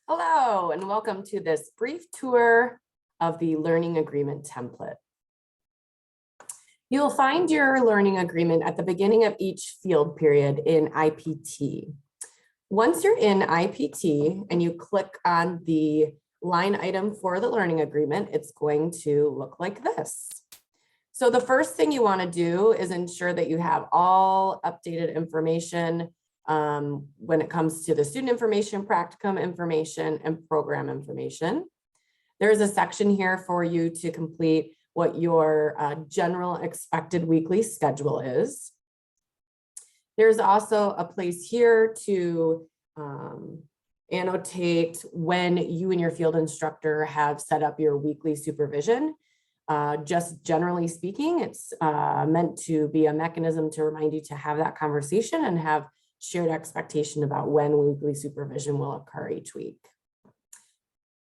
Hello, and welcome to this brief tour of the learning agreement template. You'll find your learning agreement at the beginning of each field period in IPT. Once you're in IPT and you click on the line item for the learning agreement, it's going to look like this. So the first thing you want to do is ensure that you have all updated information when it comes to the student information, practicum information, and program information. There's a section here for you to complete what your general expected weekly schedule is. There's also a place here to annotate when you and your field instructor have set up your weekly supervision. Just generally speaking, it's meant to be a mechanism to remind you to have that conversation and have shared expectation about when weekly supervision will occur each week.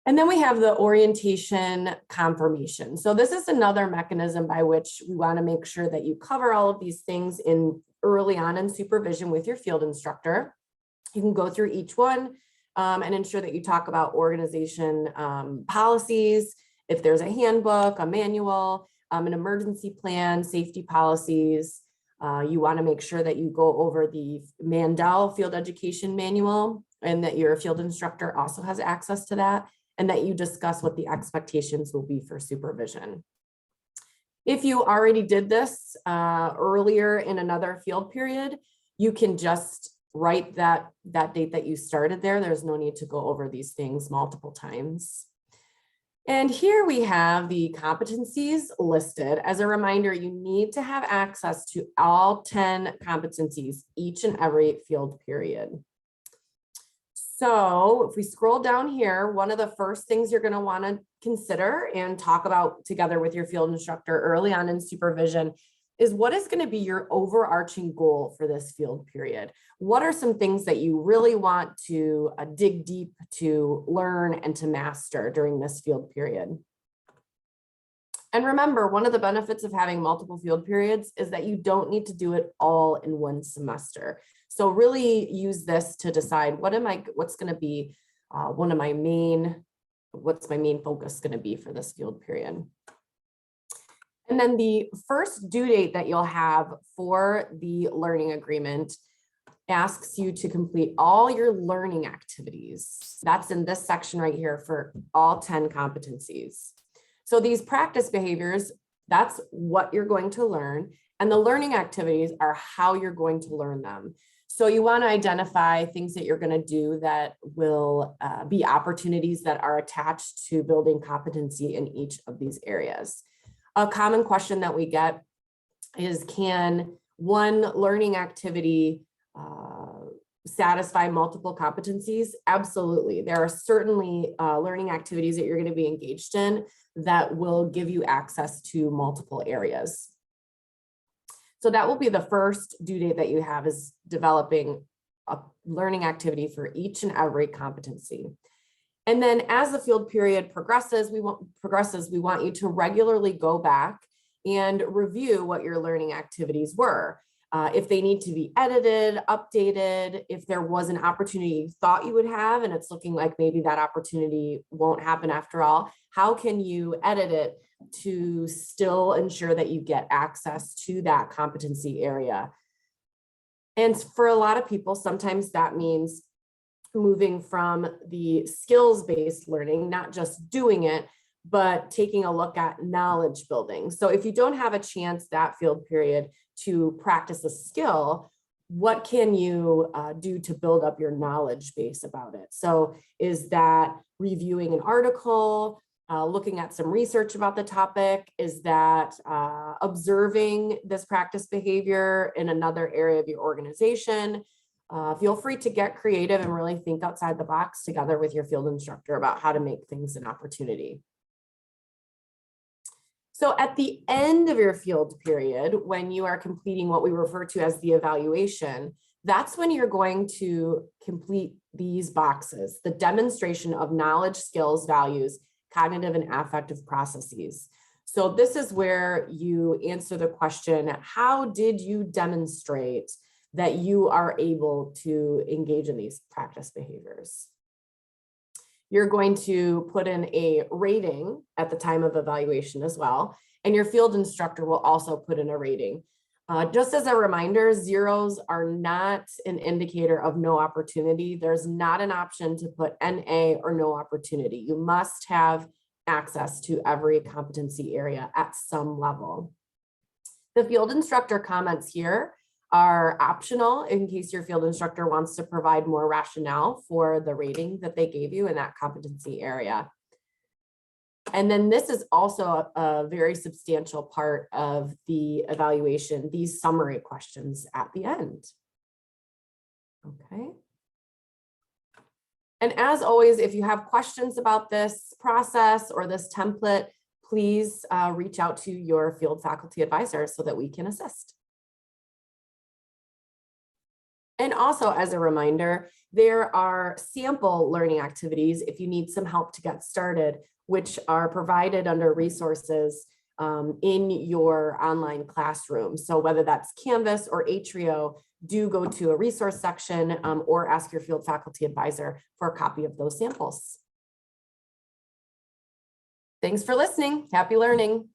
And then we have the orientation confirmation. So this is another mechanism by which we want to make sure that you cover all of these things early on in supervision with your field instructor. You can go through each one and ensure that you talk about organization policies, if there's a handbook, a manual, an emergency plan, safety policies. You want to make sure that you go over the Mandel Field Education Manual and that your field instructor also has access to that, and that you discuss what the expectations will be for supervision. If you already did this earlier in another field period, you can just write that date that you started there. There's no need to go over these things multiple times. And here we have the competencies listed. As a reminder, you need to have access to all 10 competencies each and every field period. So if we scroll down here, one of the first things you're going to want to consider and talk about together with your field instructor early on in supervision is what is going to be your overarching goal for this field period. What are some things that you really want to dig deep to learn and to master during this field period? And remember, one of the benefits of having multiple field periods is that you don't need to do it all in one semester. So really use this to decide what's going to be what's my main focus going to be for this field period. And then the first due date that you'll have for the learning agreement asks you to complete all your learning activities. That's in this section right here for all 10 competencies. So these practice behaviors, that's what you're going to learn. And the learning activities are how you're going to learn them. So you want to identify things that you're going to do that will be opportunities that are attached to building competency in each of these areas. A common question that we get is, can one learning activity satisfy multiple competencies? Absolutely. There are certainly learning activities that you're going to be engaged in that will give you access to multiple areas. So that will be the first due date that you have, is developing a learning activity for each and every competency. And then as the field period progresses, we want you to regularly go back and review what your learning activities were. If they need to be edited, updated, if there was an opportunity you thought you would have, and it's looking like maybe that opportunity won't happen after all, how can you edit it to still ensure that you get access to that competency area? And for a lot of people, sometimes that means moving from the skills-based learning, not just doing it, but taking a look at knowledge building. So if you don't have a chance that field period to practice a skill, what can you do to build up your knowledge base about it? So is that reviewing an article, looking at some research about the topic? Is that observing this practice behavior in another area of your organization? Feel free to get creative and really think outside the box together with your field instructor about how to make things an opportunity. So at the end of your field period, when you are completing what we refer to as the evaluation, that's when you're going to complete these boxes: the demonstration of knowledge, skills, values, cognitive and affective processes. So this is where you answer the question, how did you demonstrate that you are able to engage in these practice behaviors? You're going to put in a rating at the time of evaluation as well. And your field instructor will also put in a rating. Just as a reminder, zeros are not an indicator of no opportunity. There's not an option to put NA or no opportunity. You must have access to every competency area at some level. The field instructor comments here are optional in case your field instructor wants to provide more rationale for the rating that they gave you in that competency area. And then this is also a very substantial part of the evaluation, these summary questions at the end. Okay. And as always, if you have questions about this process or this template, please reach out to your field faculty advisor so that we can assist. And also, as a reminder, there are sample learning activities if you need some help to get started, which are provided under resources in your online classroom. So whether that's Canvas or Atrio, do go to a resource section or ask your field faculty advisor for a copy of those samples. Thanks for listening. Happy learning.